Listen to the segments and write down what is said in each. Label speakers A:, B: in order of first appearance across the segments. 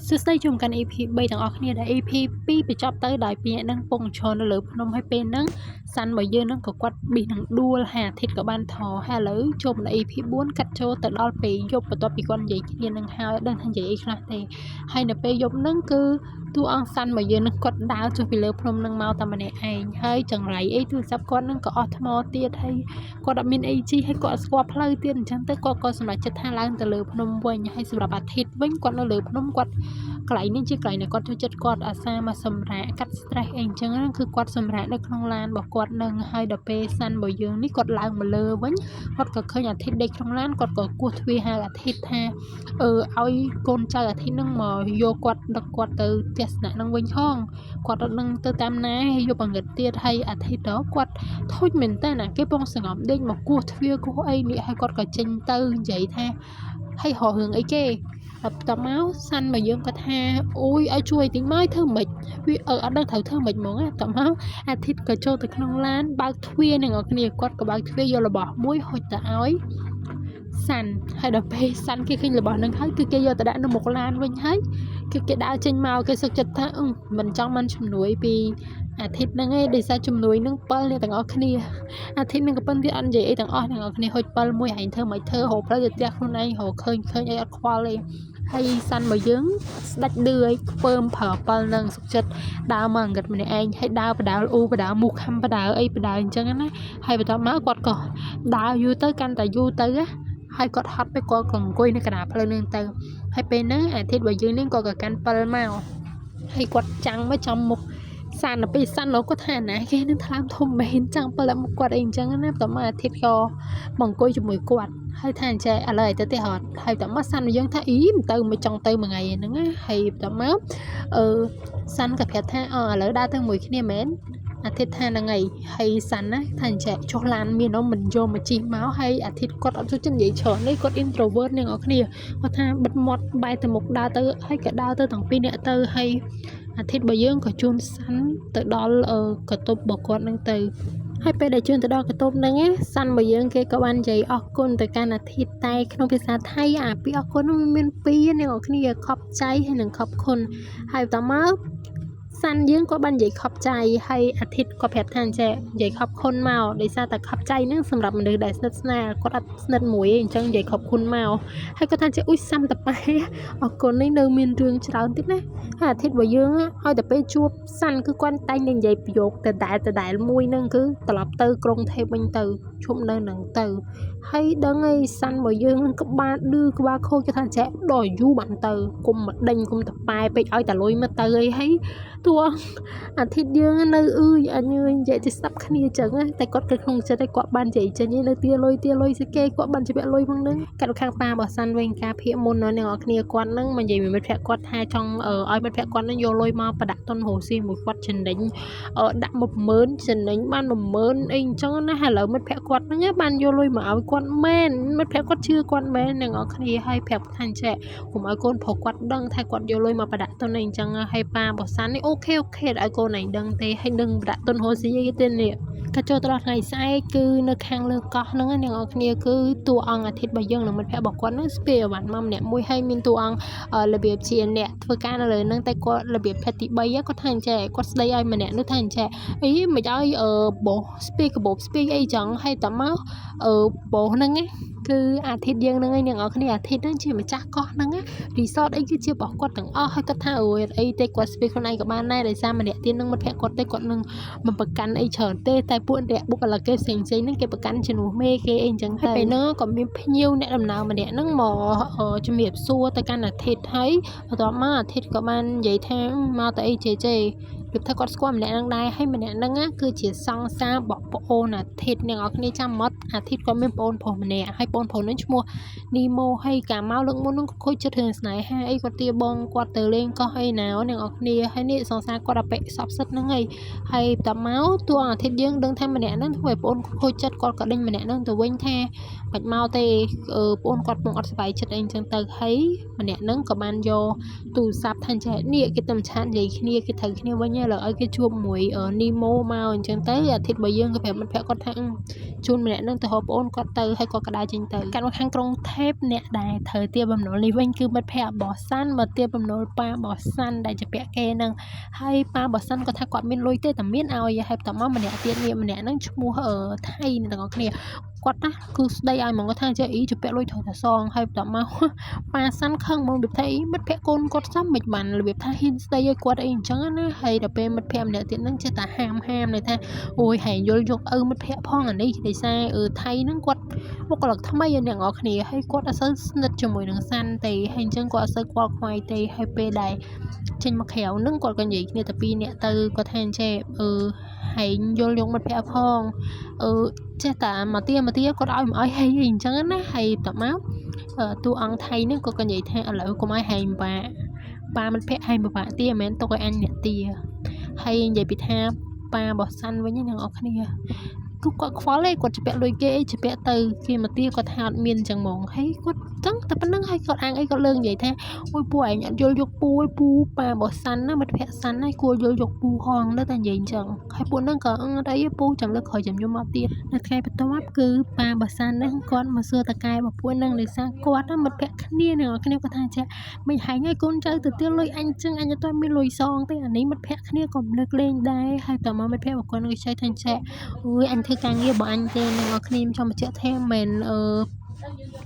A: សួស្តីជួបកាន់ EP 3ទាំងអស់គ្នាដែល EP 2បញ្ចប់ទៅដោយពីអ្នកនឹងពងឈរនៅលើភ្នំហើយពេលហ្នឹងសាន់របស់យើងនឹងក៏គាត់ប៊ីសនឹងដួលហើយអាទិត្យក៏បានថហើយឥឡូវចូលដល់ EP 4កាត់ចូលទៅដល់ពេលយប់បន្ទាប់ពីគាត់និយាយគ្នានឹងហើយអត់ដឹងថានិយាយអីខ្លះទេហើយនៅពេលយប់ហ្នឹងគឺតួអង្គសាន់របស់យើងនឹងគាត់ដើរចុះពីលើភ្នំនឹងមកតែម្នាក់ឯងហើយចង្រៃអីទូរស័ព្ទគាត់នឹងក៏អស់ថ្មទៀតហើយគាត់អត់មាន AG ហើយគាត់ស្គាល់ផ្លូវទៀតអញ្ចឹងទៅគាត់ក៏សម្រេចចិត្តថាឡើងទៅលើភ្នំវិញហើយសម្រាប់អាទិត្យវិញគាត់នៅលើភ្នំគាត់កន្លែងនេះជាកន្លែងដែលគាត់ចូលចិត្តគាត់អាសាមកសម្រាកកាត់ stress អីអញ្ចឹងគឺគាត់សម្រាកនៅក្នុងឡានរបស់គាត់នឹងហើយដល់ពេលសាន់របស់យើងនេះគាត់ឡើងមកលើវិញគាត់ក៏ឃើញអាទិត្យដេកក្នុងឡានគាត់ក៏គោះទ្វារហៅអាទិត្យថាឲ្យកូនចៅអាទិត្យនឹងមកយកគាត់ដឹកគាត់ទៅផ្ទះស្នាក់នឹងវិញផងគាត់អត់នឹងទៅតាមណាហើយយកបង្កឹតទៀតហើយអាទិត្យទៅគាត់ធុញមែនតើណាគេពងសង្ងំដេកមកគោះទ្វារគោះអីនេះហើយគាត់ក៏ចេញទៅនិយាយថាហើយរករឿងអីគេតមកសាន់មកយើងគាត់ថាអូយឲ្យជួយតិចមកធ្វើម៉េចវាអត់ដឹងត្រូវធ្វើម៉េចហ្មងតមកអាទិត្យក៏ចូលទៅក្នុងឡានបើកទ្វារនឹងអ្នកគ្នាគាត់ក៏បើកទ្វារយករបស់មួយហុចទៅឲ្យសាន់ហើយដល់ពេលសាន់គេឃើញរបស់នឹងហើយគឺគេយកទៅដាក់នៅមុខឡានវិញហើយគឺគេដើរចេញមកគេសុខចិត្តថាមិនចង់មិនជំនួយពីអាទិត្យហ្នឹងឯងដោយសារជំនួយនឹង7អ្នកទាំងអស់គ្នាអាទិត្យនឹងក៏ប៉ុន្តែអត់និយាយអីទាំងអស់អ្នកទាំងអស់គ្នាហុច7មួយឯងធ្វើមិនធ្វើរកផ្លូវទៅផ្ទះខ្លួនឯងរកឃើញអីអត់ខ្វល់ទេហើយសាន់មកយើងស្ដាច់ឌឺឲ្យខ្ពើមប្រើ7នឹងសុខចិត្តដើរមកអង្គិតម្នាក់ឯងហើយដើរបដាលអ៊ូបដាលមូខំបដាលអីបដាលអញ្ចឹងណាហើយបន្ទាប់មកគាត់ក៏ដើរយូរទៅកាន់តែយូរទៅហើយគាត់ហត់ទៅគាត់ក៏អង្គុយនៅកណ្ដាលផ្លូវនឹងទៅហើយពេលហ្នឹងអាទិត្យរបស់យើងនេះក៏កាន់7មកហើយគាត់ចាំងមកចំមុខសាន់ទៅពេលសាន់លោកគាត់ថាណាគេនឹងថ្លើមធំមែនចាំង7មុខគាត់អីអញ្ចឹងណាបន្ទាប់មកអាទិត្យក៏មកអង្គុយជាមួយគាត់ហើយថាអញ្ចឹងឥឡូវឲ្យទៅទេហត់ហើយបន្ទាប់មកសាន់យើងថាអ៊ីមិនទៅមិនចង់ទៅមួយថ្ងៃហ្នឹងណាហើយបន្ទាប់មកសាន់ក៏ប្រាប់ថាឥឡូវដើរទៅមួយគ្នាមែនអាទិត្យថាហ្នឹងហើយសាន់ណាថាអញ្ចឹងចុះឡានមានមិនយកមកជីមកហើយអាទិត្យគាត់អត់ចូលចិត្តនិយាយច្រើននេះគាត់ introvert អ្នកនរគ្នាគាត់ថាបិទមាត់បែរទៅមុខដើរទៅហើយក៏ដើរទៅទាំងពីរនាក់ទៅហើយអាទិត្យរបស់យើងក៏ជូនសាន់ទៅដល់កតុបរបស់គាត់នឹងទៅហើយពេលដែលជូនទៅដល់កតុបហ្នឹងសាន់របស់យើងគេក៏បាននិយាយអរគុណទៅកាន់អាទិត្យតែក្នុងភាសាថៃអាពីអរគុណនោះមាន2អ្នកនរគ្នាខប់ใจហើយនឹងខប់គុណហើយបន្តមកសាន់យើងក៏បាននិយាយខប់ใจហើយអាទិត្យក៏ប្រាប់ថាអញ្ចឹងនិយាយខប់គុណមកដោយសារតែខប់ใจហ្នឹងសម្រាប់មនុស្សដែលស្និទ្ធស្នាលគាត់អត់ស្និទ្ធមួយទេអញ្ចឹងនិយាយខប់គុណមកហើយគាត់ថាអ៊ុយសាំតប៉ែអរគុណនេះនៅមានរឿងច្រើនទៀតណាហើយអាទិត្យរបស់យើងឲ្យតែពេលជួបសាន់គឺគាត់តែងនិយាយប្រយោគដដែលមួយហ្នឹងគឺត្រឡប់ទៅក្រុងថេបវិញទៅជុំនៅនឹងទៅហើយដឹងឯសាន់របស់យើងក្បាលឌឺក្បាលខូចគេថាអញ្ចឹងដល់យូរបានទៅគុំមកដេញគុំតប៉ែពេកឲ្យតែលុយមកទៅអីហើយតួអាទិត្យយើងនៅអញនិយាយទៅស្ដាប់គ្នាអញ្ចឹងតែគាត់គិតក្នុងចិត្តឯគាត់បាននិយាយចេញនៅទាលុយស្គេគាត់បានជិះលុយផងហ្នឹងកាត់ខាងប៉ារបស់សាន់វិញការភាកមុនអ្នកនរគ្នាគាត់ហ្នឹងមកនិយាយមិត្តភក្តិគាត់ថាចង់ឲ្យមិត្តភក្តិគាត់ហ្នឹងយកលុយមកប្រដាក់តុនរ៉ូស៊ីមួយគាត់ចំណេញដាក់10000ចំណេញបាន10000អីអញ្ចឹងណាហើយឥឡូវមិត្តភក្តិគាត់ហ្នឹងបានយកលុយមកឲ្យគាត់មែនមិត្តភក្តិគាត់ជឿគាត់មែនអ្នកនរគ្នាហើយប្រាប់ថាអញ្ចឹងកុំឲ្យកូនប្រុសគាត់ដឹងថាគាត់យកលុយមកប្រដាក់តុនអីអញ្ចឹងហើយប៉ារបស់សាន់នេះអូខេឲ្យកូនឯងដឹងទេហើយនឹងប្រដាក់តុនរ៉ូស៊ីអីទេនេះក៏ចូលទៅដល់ថ្ងៃស្អែកគឺនៅខាងលើកោះហ្នឹងអ្នកនរគ្នាគឺតួអង្គអាទិត្យរបស់យើងនិងមិត្តភក្តិរបស់គាត់ហ្នឹងស្ពាយអវ៉ាន់មកម្នាក់មួយហើយមានតួអង្គរបៀបជាអ្នកធ្វើការនៅលើហ្នឹងតែគាត់របៀបភេទទី3គាត់ថាអញ្ចឹងគាត់ស្ដីឲ្យម្នាក់នោះថាអញ្ចឹងអីមិនឲ្យបោះស្ពាយកាបូបស្ពាយអីចឹងហើយតមកបោះហ្នឹងគឺអាទិត្យយើងហ្នឹងឯងអ្នកនរគ្នាអាទិត្យហ្នឹងជាម្ចាស់កោះហ្នឹងរីសតអីគឺជារបស់គាត់ទាំងអស់ហើយគាត់ថាអីទេគាត់ស្ពាយខ្លួនឯងក៏បានដែរដោយសារម្នាក់ទៀតនឹងមិត្តភក្តិគាត់ទេគាត់នឹងមិនប្រកាន់អីច្រើនទេតែពួកអ្នកបុគ្គលិកគេផ្សេងហ្នឹងគេប្រកាន់ជំនួសមេគេអីអញ្ចឹងហើយពេលហ្នឹងក៏មានភ្ញៀវអ្នកដំណើរម្នាក់ហ្នឹងមកជំរាបសួរទៅកាន់អាទិត្យហើយបន្ទាប់មកអាទិត្យក៏បាននិយាយថាមកទៅអីជេគឺថាគាត់ស្គាល់ម្នាក់ហ្នឹងដែរហើយម្នាក់ហ្នឹងគឺជាសង្សាររបស់ប្អូនអាទិត្យអ្នកនរគ្នាចាំមកអាទិត្យគាត់មានប្អូនប្រុសម្នាក់ហើយប្អូនប្រុសហ្នឹងឈ្មោះនីម៉ូហើយកាលមកលើកមុនហ្នឹងខូចចិត្តរឿងស្នេហាអីគាត់ទាបងគាត់ទៅលេងកោះអីណាអ្នកនរគ្នាហើយនេះសង្សារគាត់អបិសពសិតហ្នឹងហើយបន្ទាប់មកតួអាទិត្យយើងដឹងថាម្នាក់ហ្នឹងធ្វើឲ្យប្អូនខូចចិត្តគាត់ក៏ដេញម្នាក់ហ្នឹងទៅវិញថាបាច់មកទេប្អូនគាត់ពងអត់សុបាយចិត្តអីអញ្ចឹងទៅហើយម្នាក់ហ្នឹងក៏បានយកទូរស័ព្ទថាចេះនេះគេទៅឆាតនិយាយគ្នាគេត្រូវគ្នាវិញ là ở cái chua mùi ở Nemo màu chẳng tới thịt bò dương cái phải mình phải có thằng chun mẹ nâng từ hộp ôn có từ hay có cái đai trên từ căn khăn trong thép nè đài thời tiêu bầm nổ li vinh cứ mình phải bỏ săn mà tiêu bầm nổ pa bỏ săn đàiจะแปะแกnâng hay pa bỏ săn có thằng quạt miên lôi tê tầm miên ao vậy hay tầm máu mình nè tiền niệm mình nè nâng mua ở thay nè tầng kia quạt á cứ đây ai mong có thằng chơi ý chụp vẽ lôi thổi thả song hay tầm máu pa săn khăng mong được thấy mất vẽ côn cột sắm mịch bản là việc thay hin đây quạt ấy chẳng á hay đập bên mất vẽ nè tiền nâng chơi tả ham này tha ôi hay vô dục mất vẽ phong ở đây thì sai thay nâng quạt một cáiทำไมอย่างออกนี่ให้กดอาศัยนึกจมูกหนังสั้นแต่ให้จังกดอาศัยกดควายแต่ให้ไปได้เช่นมะเขียวนึ่งกดกันอย่างเนี่ยแต่ปีเนี่ยตือกดแทนเจ็บให้โยนลงมันแผลพองเจ้าตามาเตี้ยกดเอามาให้อย่างจังนะให้ต่อมาตัวอังไทยนึ่งกดกันอย่างแทนอะไรก็ไม่ให้ปลามันแผลให้ปลาเตี้ยแม้นตัวอันเนี่ยเตี้ยให้อย่างไปแทบปลาบอดสั้นไว้อย่างออกนี่กูก็คว้าเลยกดจะแปะลอยเกยจะแปะตือกี่มาเตี้ยก็ทานเมียนจังมองให้กดตั้งแต่ปนั่งให้กดอ่างไอ้ก็เลื่อนใหญ่แท้โอ้ยป่วยเนี่ยโยยกปูปลาบ่สันนะมันแผลสันให้กลัวโยยกปูห้องแล้วแต่ใหญ่จังให้ปูนั่งก็ได้ปูจำเลิกคอยจำยมมาเตี้ยนัดใครเป็นตัววับคือปลาบ่สันนั่งก้อนมาเสือตะกายบ่ปูนั่งเลยซะกวาดนั่งมันแผลขันเนี่ยเนาะขันเนี่ยก็ทานแช่ไม่หายง่ายก้นใจแต่เตี้ยลอยอันจังอันจะต้องมีลอยซองแต่อันนี้มันแผลขันเนี่ยก็เลิกเล่นได้ให้ต่อมามันแผลบอกก้อนก็ใช้ทันแช่โอ้ยอันคือการเงียบบ่อันเจนเอาครีมชมเจ้าแท้เหม็น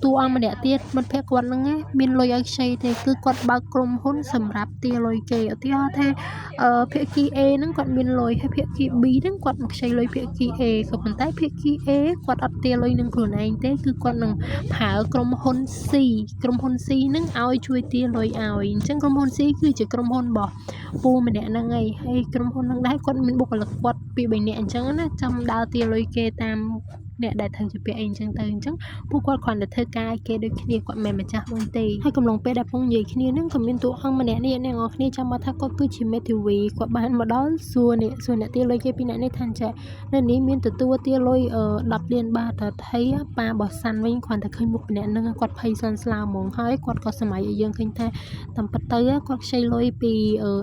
A: ตัวอันมันเดียเตี้ยมันแพ้กวนนั่งไงบินลอยใช่แต่คือกดบางกลมหุ้นสำหรับเตี้ยลอยเกยที่ฮะแท้เพียกีเอนั่งกดบินลอยให้เพียกีบีนั่งกดมันใช้ลอยเพียกีเอกับมันใต้เพียกีเอกดอัดเตี้ยลอยนั่งกลุ่นเองเต้คือกดนั่งหากลมหุ้นซีนั่งเอาช่วยเตี้ยลอยเอาจังกลมหุ้นซีคือจะกลมหุ้นบ่ปูมันเดียนั่งไงให้กลมหุ้นนั่งได้กดมันบุกหลักกดปีใบเนี่ยจังนะจำดาวเตี้ยลอยเกยตามเนี่ยได้ทางจะเปลี่ยนเองจังเตยจังผู้กวาดควันแต่เธอกายเกยโดยขี้เดียกวาดแม่มาจากบนตีให้กำลังไปได้พงใหญ่ขี้เดียนั่งกับมินตัวอังมาเนี่ยงอขี้เดียจำมาทักก็คือชิมเมทิวีกวาดบ้านมาด้านส่วนเนี่ยเตี้ยลอยเกยปีนั้นในทันใจนั่นนี้มินตัวเตี้ยลอยดับเรียนบาแต่ไทยปลาบอดซันไว้ควันแต่เคยบุกเนี่ยนั่งกวาดไพซันสลามองให้กวาดก็สมัยยังเคยแท้ตำปัตเตอร์กวาดใช้ลอยปี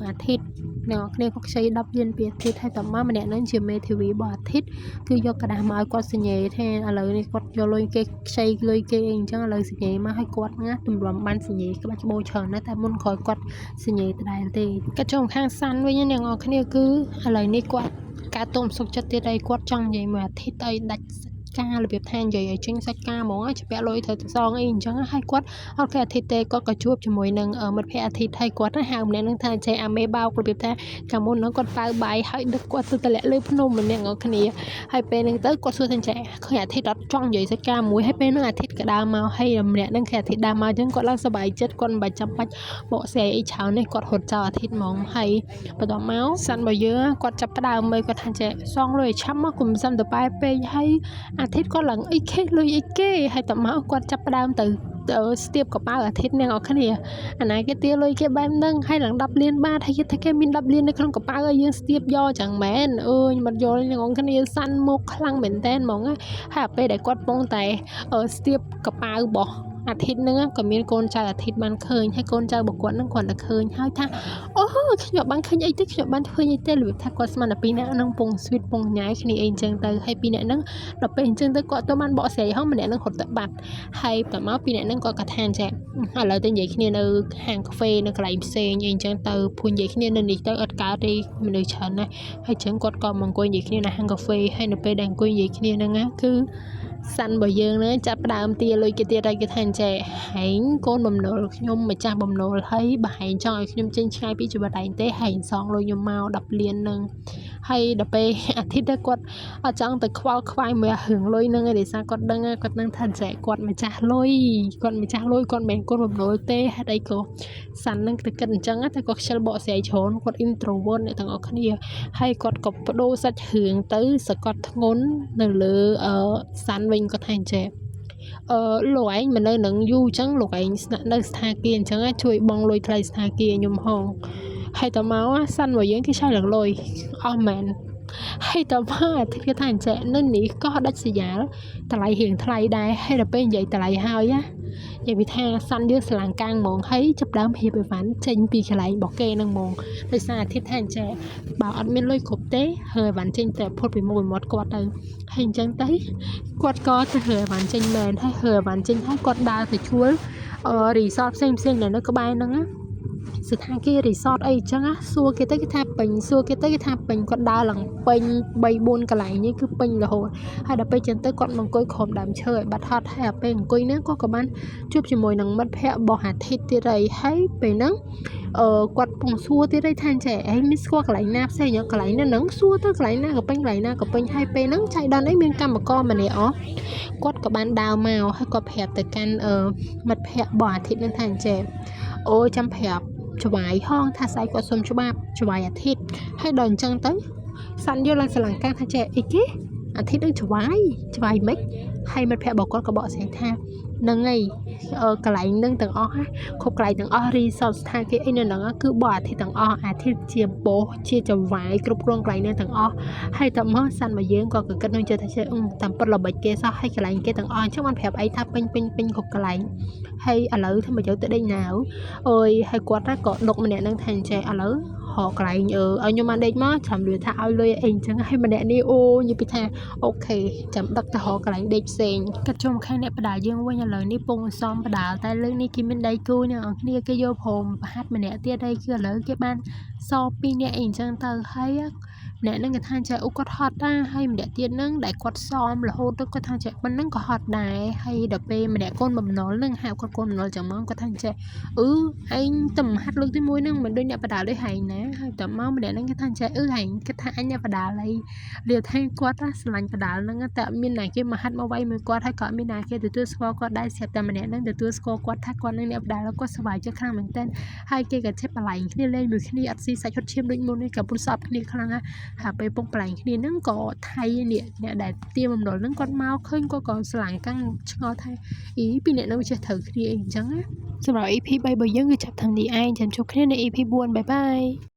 A: อาทิตย์เนี่ยเนี่ยก็ใช้ดับเรียนปีอาทิตย์ให้ต่อมาเนี่ยนั่งชิมเมทิวีบอดอาทิตย์คือยกกระดาษมากวาดสัญญาแทนอะไรนี่กดโยลอยเกใช้ลอยเกเองจังอะไรสิเงี้ยมาให้กดนะตุ่มรวมบ้านสิเงี้ยก็บ้านโบเชนะแต่มุนคอยกดสิเงี้ยแต่ได้ตีกระจงข้างสั้นไว้ยังออกนี่คืออะไรนี่กดการต้มสุกจัดตีได้กดจังใหญ่มาที่ไตดัดกาหรือแบบแทนใหญ่ๆจิ้งสักกามองจะแปะลอยเธอซองเองจังให้กดเอาแค่อาทิตย์เตก็กระชุบจมูกหนึ่งมันแค่อาทิตย์ให้กดถ้าหากเนี่ยนั่งทานใจอาเมบ้ากระแบบแท้กามุนน้องกดปลายใบให้ดึกกดตัวแต่ละเลือดพนมมันเนี่ยงอขณีให้เป็นหนึ่งเตกดส่วนทันใจเคยอาทิตย์รัดจ้องใหญ่สักกามวยให้เป็นนั่งอาทิตย์กระดามาให้เนี่ยนั่งแค่อาทิตย์ดามาจังกดร่างสบายเจ็ดกดใบจำปัดโบเสียไอ้เช้าเนี่ยกดหดเจ้าอาทิตย์มองให้ปะต่อเมาส์สั่นบ่เยอะกดจับกระดาเมย์กดทันใจซองเลยช้ำมากกลุ่มซ้ำต่อไปไปให้อาทิตย์ก็หลังไอ้เคเลยไอ้เก้ให้ต่อมากดจับกระดามตื่นเทียบกับป้าอาทิตย์เนี่ยเอาแค่นี้อันไหนก็เตี้ยเลยแค่แบบนึงให้หลังดับเรียนบ้านให้แค่มินดับเรียนในครั้งกับป้าก็ยังเทียบย่อจังแมนมันย่ออย่างของแค่นี้สั้นมุกคลั่งเหม็นแตนมองให้ไปได้กดปงแต่เทียบกับป้าบอกอาทิตย์นึงก็มีโกนใจอาทิตย์มันเคยให้โกนใจบอกว่านั่งก่อนแต่เคยให้ท่าโอ้ขยับบ้านเคยไอ้ที่ขยับบ้านเคยไอ้เต้หรือถ้าก็สมันปีนี้นั่งปงสวิตปงย้ายแค่นี้เองจังแต่ให้ปีนี้นั่งเราเป็นจังแต่ก็ตัวมันเบาเสียห้องมันเนี่ยนั่งหดตะบัดให้แต่มาปีนี้นั่งก็กระแทนแจกอะไรแต่ใหญ่แค่นี้ในห้างกาแฟในกลายเซนเองจังแต่พูนใหญ่แค่นี้ในนี้แต่อัดการ์ดีมันเลยฉันนะให้ฉันกดก่อนมังกรใหญ่แค่นี้ในห้างกาแฟให้ในไปแดงกุยใหญ่แค่นี้นั่งนะคือสันบ่เยอะเนอะจับดามเตียเลยเตียได้ก็แทนใจหายก้นบ่มโนยมมาจ้าบ่มโนให้บ่หายจอยยมเจนชายพี่จุบันใดเต้หายซองเลยยมเมาดับเรียนหนึ่งให้ดับไปอาทิตย์ได้กดอาจังแต่ควายเมื่อหึงเลยนึงไอ้เด็กสาวกดดังกดนั่งทันใจกดมาจ้าเลยกดมาจ้าเลยกดแบ่งกดบ่มโนเต้ให้ได้ก็สันนั่งแต่กันจังแต่ก็เชลบ่เสียชนกดอินโทรเวิร์ดในทางออกนี่ให้กดกับโดสัดหึงตื้อสกอตงนหนึ่งหรือสันก็แทนเจ็บหลวยมันเลยหนังยูจังหลวยในสถานเกียนจังช่วยบองลอยไทยสถานเกียนยมห้องให้ต่อมาว่าสั้นว่ายังที่ใช่หลังลอยอ้อมแมนให้ต่อมาที่กระทานเจนั่นนี่ก็ดัชยาแต่ไหลเห็นไทยได้ให้เราเป็นใหญ่แต่ไหลหาวยะ និយាយពីថាសាន់យើងស្រឡាញ់កាំងហ្មងហើយចាប់ដើមហៀបអីវ៉ាន់ចេញពីកន្លែងរបស់គេនឹងហ្មងដោយសារអាទិត្យថាអញ្ចឹងបើអត់មានលុយគ្រប់ទេហើអីវ៉ាន់ចេញតែផុតពីមុខមាត់គាត់ទៅហើយអញ្ចឹងទៅគាត់ក៏ទៅហើអីវ៉ាន់ចេញមែនហើយហើអីវ៉ាន់ចេញហើយគាត់ដើរទៅជួលរីសតផ្សេងដែលនៅក្បែរហ្នឹងណាស្ថានគេរីសតអីអញ្ចឹងណាសួរគេទៅគេថាពេញសួរគេទៅគេថាពេញគាត់ដើរឡើងពេញ3 4កន្លែងនេះគឺពេញរហូតហើយដល់ពេលចឹងទៅគាត់មកអង្គុយក្រោមដើមឈើឲ្យបាត់ហត់ហើយដល់ពេលអង្គុយហ្នឹងក៏បានជួបជាមួយនឹងមិត្តភ័ក្តិរបស់អាទិត្យទៀតហើយពេលហ្នឹងគាត់ពងសួរទៀតថាចេះអីមានស្គាល់កន្លែងណាផ្សេងកន្លែងហ្នឹងសួរទៅកន្លែងណាក៏ពេញកន្លែងណាក៏ពេញហើយពេលហ្នឹងចៃដន្យអីមានកម្មករម្នាក់គាត់ក៏បានដើរមកហើយគាត់ប្រាប់ទៅកាន់មិត្តភ័ក្តិរបស់អាទិត្យហ្នឹងថាចេះអូចាំប្រាប់ច្បាយហងថាស្អែកគាត់សុំច្បាប់ច្បាយអាទិត្យហើយដល់អញ្ចឹងទៅសាន់យកឡើងស្រឡាំងកាំងថាចេះអីគេអាទិត្យនឹងច្បាយមិនហើយមិត្តភ័ក្តិរបស់គាត់ក៏បកស្រាយថានឹងហើយកន្លែងនឹងទាំងអស់គ្រប់កន្លែងទាំងអស់រីសតស្ថានគេអីនៅហ្នឹងគឺបោះអាទិត្យទាំងអស់អាទិត្យជាបោះជាច្បាយគ្រប់គ្រងកន្លែងនឹងទាំងអស់ហើយតមកសាន់មកយើងក៏គិតនឹងចិត្តថាតាមពិតល្បិចគេសោះហើយកន្លែងគេទាំងអស់អញ្ចឹងបានប្រាប់អីថាពេញគ្រប់កន្លែងហើយឥឡូវធ្វើមកយកទៅដេញណាវអើយហើយគាត់ក៏ដុកម្នាក់នឹងថាអញ្ចឹងឥឡូវហកន្លែងឲ្យខ្ញុំបានដេកមកចាំលឿថាឲ្យលុយអីអញ្ចឹងហើយម្នាក់នេះអូនិយាយពីថាអូខេចាំដឹកទៅហកន្លែងដេកផ្សេងកាត់ជុំខាងអ្នកបដាយើងវិញឥឡូវនេះពងសំបដាតែលើកនេះគេមានដៃគូអ្នកនរគ្នាគេយកព្រមប្រហាត់ម្នាក់ទៀតហើយគឺឥឡូវគេបានស2នាក់អីអញ្ចឹងទៅហើយម្នាក់ហ្នឹងគេថាចាអូគាត់ហត់ដែរហើយម្នាក់ទៀតហ្នឹងដែលគាត់សមរហូតទៅគាត់ថាចាប៉ុណ្ណឹងក៏ហត់ដែរហើយដល់ពេលម្នាក់កូនបំណុលហ្នឹងហៅគាត់កូនបំណុលចឹងមកគាត់ថាចាឯងតែមហាត់លើកទី1ហ្នឹងមិនដូចអ្នកបដាដូចហែងណាហើយតមកម្នាក់ហ្នឹងគេថាចាហែងគេថាអញអ្នកបដាអីលាថាគាត់ស្រឡាញ់បដាហ្នឹងតែអត់មានណាគេមកហាត់មកវាយមួយគាត់ហើយក៏អត់មានណាគេទទួលស្គាល់គាត់ដែរស្រាប់តែម្នាក់ហ្នឹងទទួលស្គាល់គាត់ថាគាត់នឹងអ្នកបដាគាត់សប្បាយចិត្តខ្លាំងមែនទែនហើយគេក៏ចិត្តបលែងគ្នាលេងមួយគ្នាអត់ស៊ីសាច់ហត់ឈាមដូចមុននេះក៏ពុនសອບគ្នាខ្លាំងហើយពេលពងបលែងគ្នាហ្នឹងក៏ថៃអ្នកដែលទាមបំណុលហ្នឹងគាត់មកឃើញគាត់ក៏ស្រឡាញ់កាំងឆ្ងល់ថាពីអ្នកហ្នឹងចេះត្រូវគ្នាអីអញ្ចឹងណាសម្រាប់ EP 3របស់យើងគឺចាប់តាំងនេះឯងចាំជួបគ្នានៅ EP 4 បាយបាយ